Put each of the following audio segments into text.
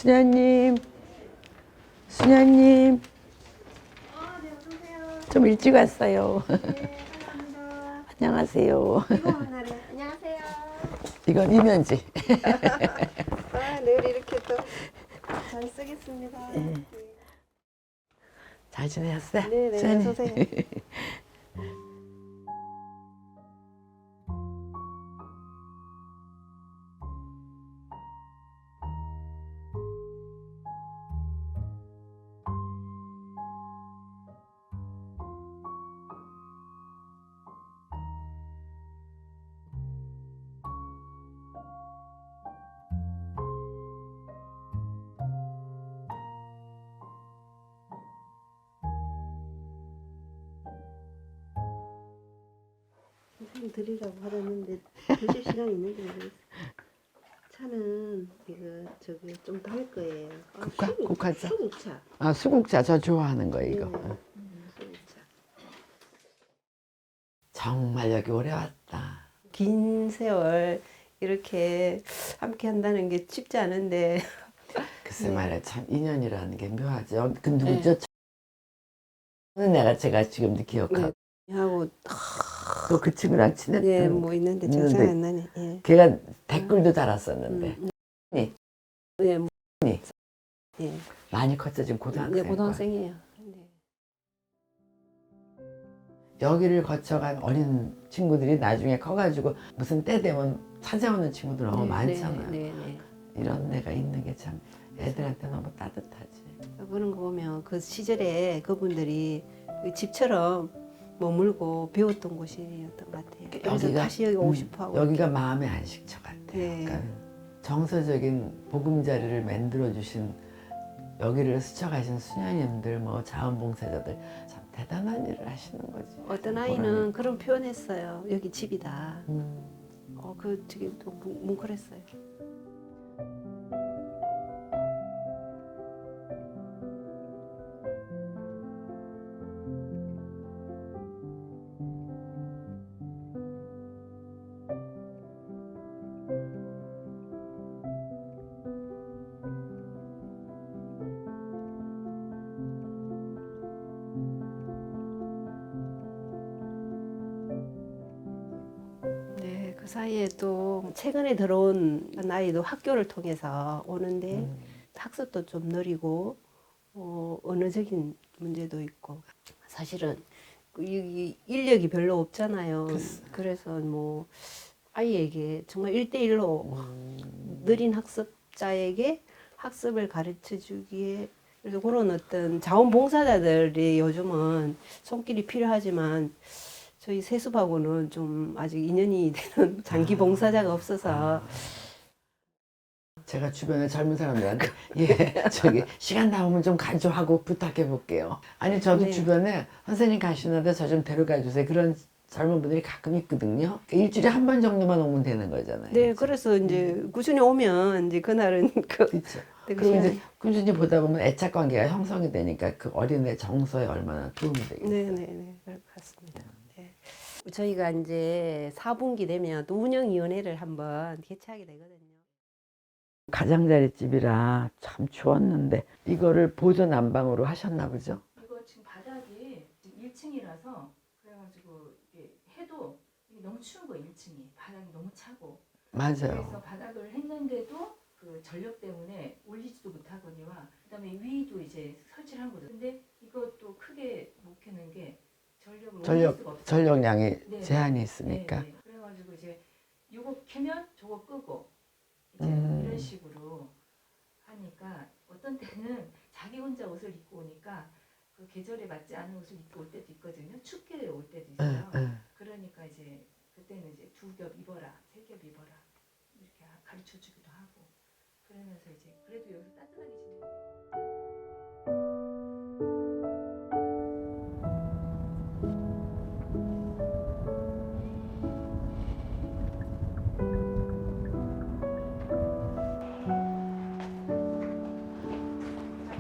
수녀님, 수녀님, 네, 어서오세요. 좀 일찍 왔어요. 네, 감사합니다. 안녕하세요. 이거 온 날에 안녕하세요. 이건 이면지. 늘 이렇게 또 잘 쓰겠습니다. 잘 지내셨어요? 네, 네, 수녀님? 어서오세요. 선생님 드리라고 하려는데 드실 시간이 있는지 모르겠어요. 차는 이거 저기 좀 더 할 거예요. 국화차? 수국차. 아, 수국차. 저 좋아하는 거, 이거. 수국차. 정말 여기 오래 왔다. 긴 세월 이렇게 함께 한다는 게 쉽지 않은데 글쎄 말이야, 참 인연이라는 게 묘하죠. 그 누구죠? 내가 제가 지금도 기억하고. 하고 또 그 친구랑 친했던. 네, 뭐 있는데 저 생각 안 나네. 예. 걔가 댓글도 달았었는데. 예, 뭐, 예. 예. 많이 컸죠, 지금 네, 고등학생. 고등학생이에요. 네. 여기를 거쳐간 어린 친구들이 나중에 커가지고 무슨 때 되면 찾아오는 친구들 너무 많잖아요. 네. 이런 애가 있는 게 참 애들한테 너무 따뜻하지. 그런 거 보면 그 시절에 그분들이 그 집처럼 머물고 배웠던 곳이었던 것 같아요. 그래서 다시 여기 오고 싶어 하고. 여기가 마음의 안식처 같아요. 네. 그러니까 정서적인 보금자리를 만들어 주신 여기를 스쳐가신 수녀님들, 뭐 자원봉사자들 참 대단한 일을 하시는 거지. 어떤 아이는 그런 표현했어요. 여기 집이다. 그 되게 또 뭉클했어요. 네, 그 사이에 또 최근에 들어온 아이도 학교를 통해서 오는데 학습도 좀 느리고 언어적인 문제도 있고 사실은 이 인력이 별로 없잖아요. 그래서 뭐 아이에게 정말 1대1로 느린 학습자에게 학습을 가르쳐 주기에 그래서 그런 어떤 자원봉사자들이 요즘은 손길이 필요하지만 저희 세습하고는 좀 아직 인연이 되는 장기 봉사자가 없어서 제가 주변에 젊은 사람들한테 저기 시간 나오면 좀 가져하고 부탁해 볼게요. 아니 저도 네. 주변에 선생님 가시는데 저 좀 데려가 주세요. 그런 젊은 분들이 가끔 있거든요. 일주일에 한 번 정도만 오면 되는 거잖아요. 네, 그래서 이제 꾸준히 오면 이제 그날은 그렇죠. 되게 그리고 이제 시간이- 꾸준히 보다 보면 애착 관계가 형성이 되니까 그 어린애 정서에 얼마나 도움이 되겠어요. 네, 그럴 것 같습니다. 네. 저희가 이제 4분기 되면 또 운영위원회를 한번 개최하게 되거든요. 가장자리집이라 참 추웠는데 이거를 보조 난방으로 하셨나 보죠? 이거 지금 바닥이 지금 1층이라서 그래가지고 이게 해도 이게 너무 추운 거예요. 1층이 바닥이 너무 차고 그래서 맞아요. 바닥을 했는데도 그 전력 때문에 올리지도 못하거니와 그다음에 위도 이제 설치를 한 거죠. 근데 이것도 크게 못 켜는 게 전력을 올릴 수가 없어요. 전력량이 네. 제한이 있으니까. 네. 그래가지고 이제 이거 켜면 저거 끄고 이제 이런 식으로 하니까 어떤 때는 자기 혼자 옷을 입고 오니까 그 계절에 맞지 않은 옷을 입고 올 때도 있거든요. 춥게 올 때도 있어요. 그러니까 이제 그때는 이제 2겹 입어라, 3겹 입어라 이렇게 가르쳐 주기도 하고 그러면서 이제 그래도 여기서 따뜻하게 지내고.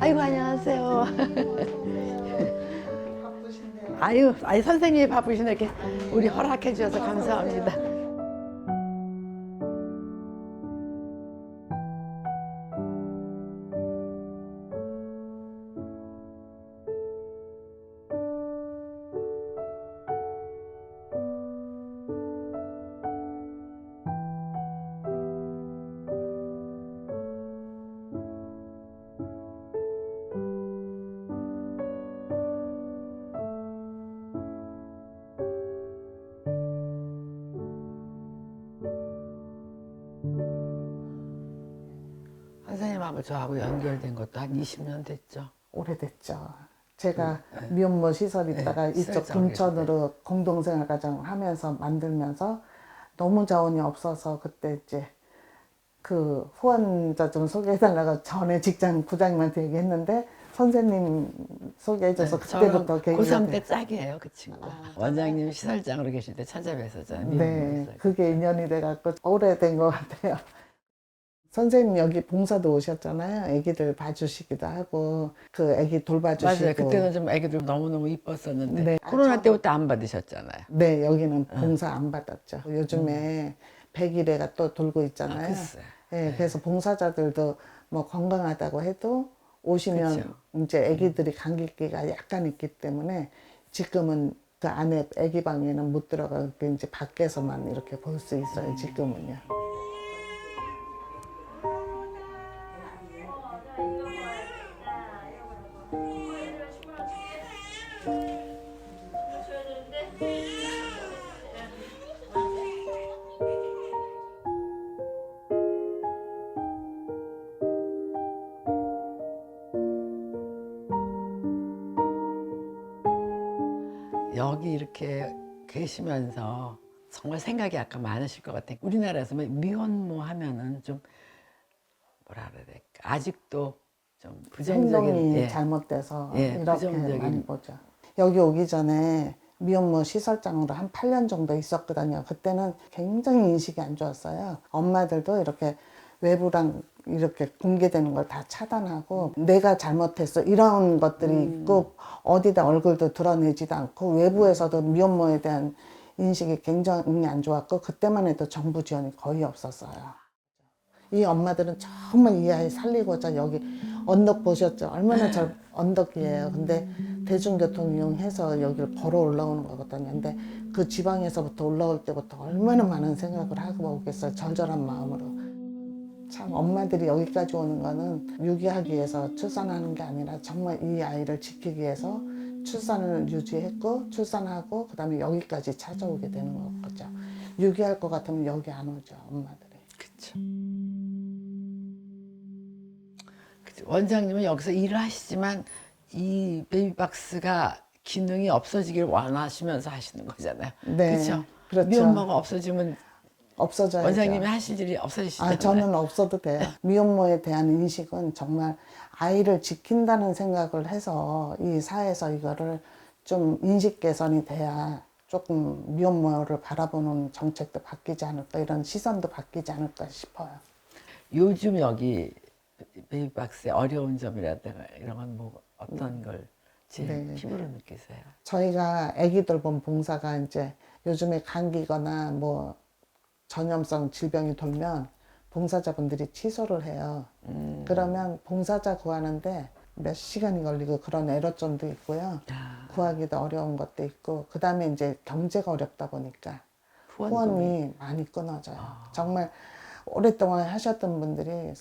아이고 안녕하세요. 아유 선생님이 바쁘신데 이렇게 우리 허락해 주셔서 감사합니다. 선생님하고 저하고 연결된 것도 한 20년 됐죠. 오래됐죠. 제가 미혼모 시설 있다가 이쪽 시설장에 금천으로 공동생활가정 하면서 만들면서 너무 자원이 없어서 그때 이제 그 후원자 좀 소개해달라고 전에 직장 부장님한테 얘기했는데 선생님 소개해줘서 그때부터 계기가 고3 때 됐- 짝이에요, 그 친구가. 원장님 시설장으로 계실 때 찾아뵀었잖아요. 네, 그게 인연이 돼갖고 오래된 것 같아요. 선생님 여기 봉사도 오셨잖아요. 애기들 봐주시기도 하고 그 애기 돌봐주시고. 맞아요. 그때는 좀 애기들 너무너무 이뻤었는데 네. 코로나 때부터 안 받으셨잖아요. 네, 여기는 봉사 안 받았죠. 요즘에 100일회가 또 돌고 있잖아요. 글쎄. 네, 그래서 봉사자들도 뭐 건강하다고 해도 오시면 그쵸. 이제 아기들이 감기기가 약간 있기 때문에 지금은 그 안에 아기 방에는 못 들어가고 이제 밖에서만 이렇게 볼 수 있어요. 지금은요. 여기 이렇게 계시면서 정말 생각이 아까 많으실 것 같아요. 우리나라에서 미혼모 하면은 좀 뭐라 그래야 될까? 아직도 좀 부정적인 행동이 잘못돼서 예, 이렇게 부정적인. 많이 보죠. 여기 오기 전에 미혼모 시설장으로 한 8년 정도 있었거든요. 그때는 굉장히 인식이 안 좋았어요. 엄마들도 이렇게 외부랑 이렇게 공개되는 걸 다 차단하고 내가 잘못했어 이런 것들이 있고 어디다 얼굴도 드러내지도 않고 외부에서도 미혼모에 대한 인식이 굉장히 안 좋았고 그때만 해도 정부 지원이 거의 없었어요. 이 엄마들은 정말 이 아이 살리고자 여기 언덕 보셨죠? 얼마나 잘 언덕이에요. 근데 대중교통 이용해서 여기를 걸어 올라오는 거거든요. 근데 그 지방에서부터 올라올 때부터 얼마나 많은 생각을 하고 오겠어요. 절절한 마음으로. 참 엄마들이 여기까지 오는 거는 유기하기 위해서 출산하는 게 아니라 정말 이 아이를 지키기 위해서 출산을 유지했고 출산하고 그다음에 여기까지 찾아오게 되는 거죠. 유기할 것 같으면 여기 안 오죠, 엄마들이. 그렇죠. 원장님은 여기서 일을 하시지만 이 베이비박스가 기능이 없어지길 원하시면서 하시는 거잖아요. 네, 그렇죠. 그렇죠. 미혼모가 없어지면 없어져야죠. 원장님이 하실 일이 없어지시잖아요. 저는 없어도 돼요. 미혼모에 대한 인식은 정말 아이를 지킨다는 생각을 해서 이 사회에서 이거를 좀 인식 개선이 돼야 조금 미혼모를 바라보는 정책도 바뀌지 않을까, 이런 시선도 바뀌지 않을까 싶어요. 요즘 여기 베이비박스의 어려운 점이라든가 이런 건 뭐 어떤 걸 제일 네. 피부로 느끼세요? 저희가 아기들 본 봉사가 이제 요즘에 감기거나 뭐 전염성 질병이 돌면 봉사자분들이 취소를 해요. 그러면 봉사자 구하는데 몇 시간이 걸리고 그런 애로점도 있고요. 구하기도 어려운 것도 있고, 그 다음에 이제 경제가 어렵다 보니까 후원이 많이 끊어져요. 정말 오랫동안 하셨던 분들이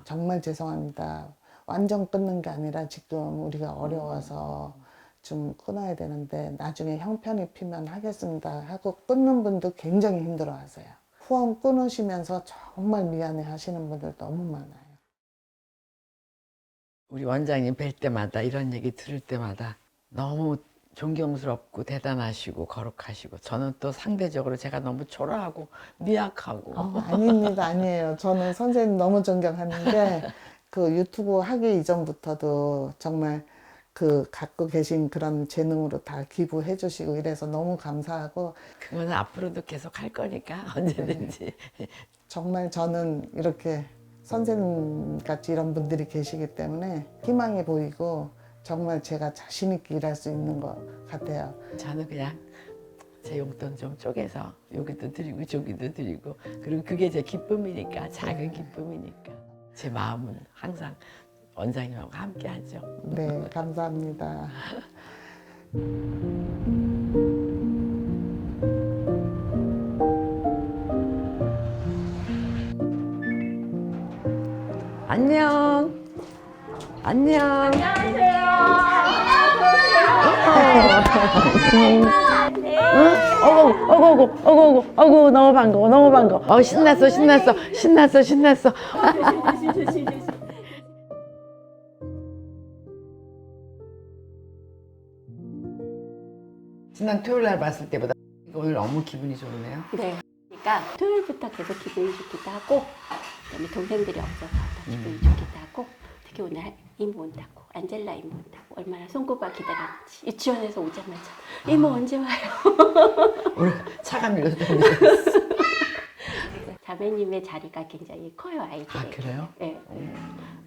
정말 죄송합니다. 완전 끊는 게 아니라 지금 우리가 어려워서 좀 끊어야 되는데 나중에 형편이 피면 하겠습니다 하고 끊는 분도 굉장히 힘들어 하세요. 후원 끊으시면서 정말 미안해 하시는 분들 너무 많아요. 우리 원장님 뵐 때마다 이런 얘기 들을 때마다 너무 존경스럽고 대단하시고 거룩하시고 저는 또 상대적으로 제가 너무 초라하고 미약하고 아닙니다. 아니에요. 저는 선생님 너무 존경하는 게 그 유튜브 하기 이전부터도 정말 그 갖고 계신 그런 재능으로 다 기부해 주시고 이래서 너무 감사하고, 그건 앞으로도 계속 할 거니까 언제든지. 정말 저는 이렇게 선생님 같이 이런 분들이 계시기 때문에 희망이 보이고 정말 제가 자신 있게 일할 수 있는 것 같아요. 저는 그냥 제 용돈 좀 쪼개서 여기도 드리고 저기도 드리고, 그리고 그게 제 기쁨이니까, 작은 기쁨이니까 제 마음은 항상 원장님하고 함께 하죠. 네, 감사합니다. 안녕. 안녕. 안녕하세요. 응? 어구, 너무 반가워, 너무 반가워. 신났어. 지난 토요일 날 봤을 때보다 오늘 너무 기분이 좋네요. 네. 그러니까 토요일부터 계속 기분이 좋기도 하고, 그다음에 동생들이 없어서 더 기분이 좋기도 하고, 특히 오늘 이모 온다고, 안젤라 이모 온다고 얼마나 손꼽아 기다렸지. 유치원에서 오자마자 이모 언제 와요? 오늘 차가 밀려서 좀 자매님의 자리가 굉장히 커요, 아이들. 아, 그래요? 네.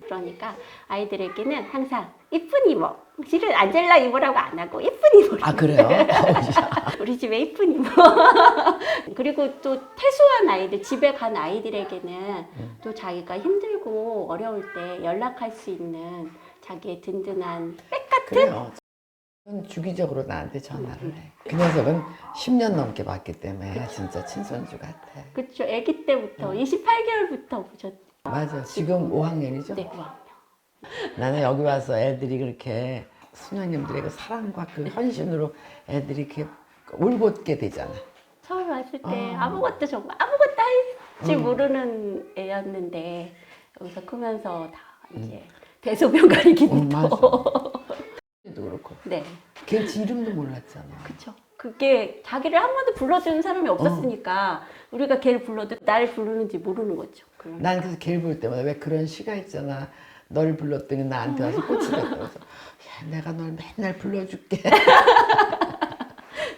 그러니까 아이들에게는 항상 이쁜 이모. 실은 안젤라 이모라고 안 하고 이쁜 이모. 아, 그래요? 우리 집에 이쁜 이모. 그리고 또 퇴소한 아이들, 집에 간 아이들에게는 또 자기가 힘들고 어려울 때 연락할 수 있는 자기의 든든한 백 같은. 그래요. 주기적으로 나한테 전화를 해. 그 녀석은 10년 넘게 봤기 때문에 진짜 친손주 같아. 그렇죠. 아기 때부터 28개월부터 보셨죠. 맞아. 지금 5학년이죠? 네, 5학년. 나는 여기 와서 애들이 그렇게 수녀님들의 그 사랑과 그 헌신으로 애들이 이렇게 울고게 되잖아. 처음 왔을 때 아무것도 정말 아무것도 할지 모르는 애였는데 여기서 크면서 다 이제 대소변 가리기부터. 맞아. 도 그렇고. 네, 걔 이름도 몰랐잖아. 그렇죠. 그게 자기를 한 번도 불러주는 사람이 없었으니까 우리가 걔를 불러도 나를 부르는지 모르는 거죠. 그럼. 난 그래서 걔를 볼 때마다 왜 그런 시가 있잖아. 너를 불렀더니 나한테 와서 꽃이 됐다면서 야, 내가 널 맨날 불러줄게.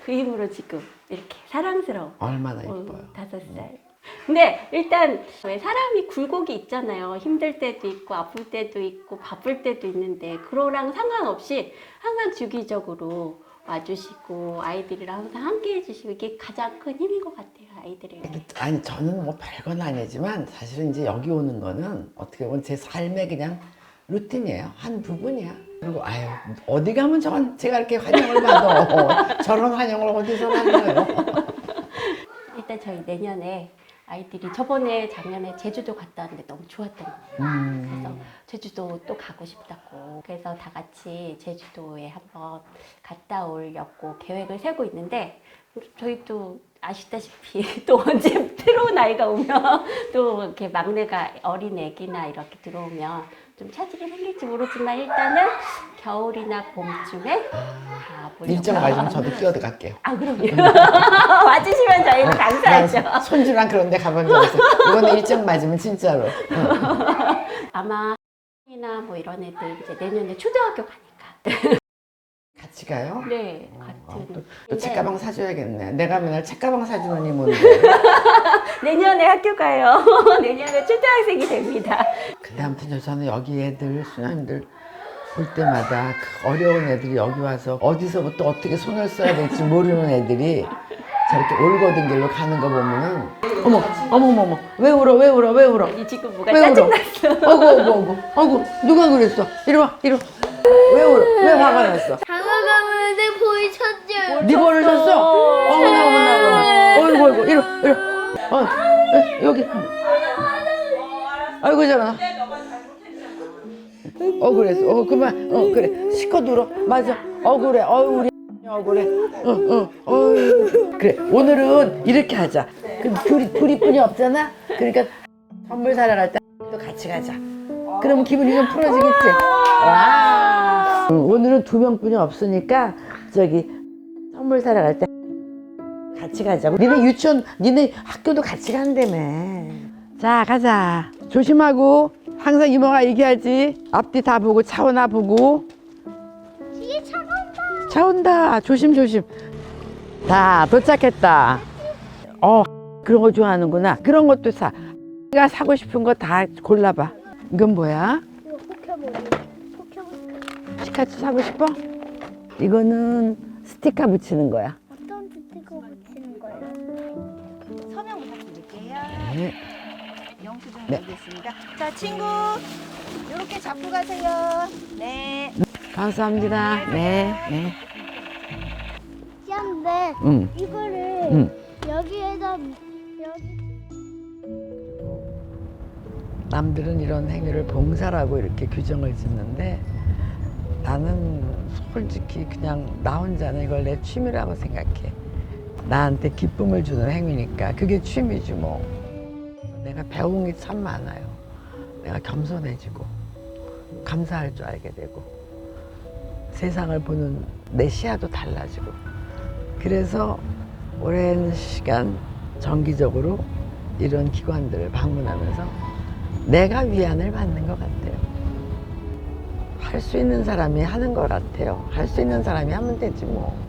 그 힘으로 지금 이렇게 사랑스러워. 얼마나 이뻐요. 5살. 근데 일단 왜 사람이 굴곡이 있잖아요. 힘들 때도 있고 아플 때도 있고 바쁠 때도 있는데 그거랑 상관없이 항상 주기적으로 와주시고 아이들이랑 항상 함께 해주시고 이게 가장 큰 힘인 것 같아요. 아이들에게. 아니 저는 뭐 별건 아니지만 사실은 이제 여기 오는 거는 어떻게 보면 제 삶의 그냥 루틴이에요. 한 부분이야. 그리고 아유 어디 가면 제가 이렇게 환영을 받아. 저런 환영을 어디서 받아요. 일단 저희 내년에 아이들이 저번에 작년에 제주도 갔다 왔는데 너무 좋았던 거예요. 그래서 제주도 또 가고 싶다고. 그래서 다 같이 제주도에 한번 갔다 오려고 계획을 세고 있는데 저희 또 아시다시피 또 언제 새로운 아이가 오면 또 이렇게 막내가 어린 애기나 이렇게 들어오면 좀 차질이 생길지 모르지만 일단은 겨울이나 봄쯤에 가보려고. 일정 맞으면 저도 뛰어들어갈게요. 아 그럼요. 와주시면 저희는 감사하죠. 손주랑 그런 데 가본 적 없어요. 이번에 일정 맞으면 진짜로. 아마 이나 뭐 이런 애들 이제 내년에 초등학교 가니까. 같이 가요? 네, 같은. 또 책가방 사줘야겠네. 내가 맨날 책가방 사주는 이 뭔데. 내년에 학교 가요. 내년에 초등학생이 됩니다. 근데 아무튼 저는 여기 애들, 수녀님들 볼 때마다 그 어려운 애들이 여기 와서 어디서부터 어떻게 손을 써야 될지 모르는 애들이 저렇게 올거든 길로 가는 거 보면은 어머 왜 울어 이 지금 뭐가 왜 울어? 짜증났어. 어구 누가 그랬어? 이리 와 왜 울어? 왜 화가 났어? 장어가면 내 볼이 쳤죠. 네 벌을 줬어? 어머나 어이구 이리 와 여기 아이고 잘하 억울했어 그만 그래 시커 울어 맞아 억울해 우리 억울해 그래 오늘은 이렇게 하자 둘이뿐이 없잖아 그러니까 선물 사러 갈 때 또 같이 가자 그러면 기분이 좀 풀어지겠지 와 오늘은 2명뿐이 없으니까 저기 선물 사러 갈 때 같이 가자고 니네 학교도 같이 간다며 자 가자 조심하고 항상 이모가 얘기하지 앞뒤 다 보고 차 오나 보고 뒤에 차가 온다. 차 온다 조심 다 도착했다 그런 거 좋아하는구나 그런 것도 사 내가 사고 싶은 거 다 골라봐 이건 뭐야? 이거 포켓몬. 피카츄 사고 싶어? 이거는 스티커 붙이는 거야 어떤 스티커 붙이는 거예요? 서명 부탁드릴게요. 네. 영수증 네. 드리겠습니다. 자, 친구, 이렇게 잡고 가세요. 네. 감사합니다 네. 근데 응. 이거를 여기에다 여기 남들은 이런 행위를 봉사라고 이렇게 규정을 짓는데 나는 솔직히 그냥 나 혼자는 이걸 내 취미라고 생각해. 나한테 기쁨을 주는 행위니까 그게 취미지 뭐. 내가 배운 게 참 많아요. 내가 겸손해지고 감사할 줄 알게 되고 세상을 보는 내 시야도 달라지고 그래서 오랜 시간 정기적으로 이런 기관들을 방문하면서 내가 위안을 받는 것 같아요. 할 수 있는 사람이 하는 것 같아요. 할 수 있는 사람이 하면 되지 뭐.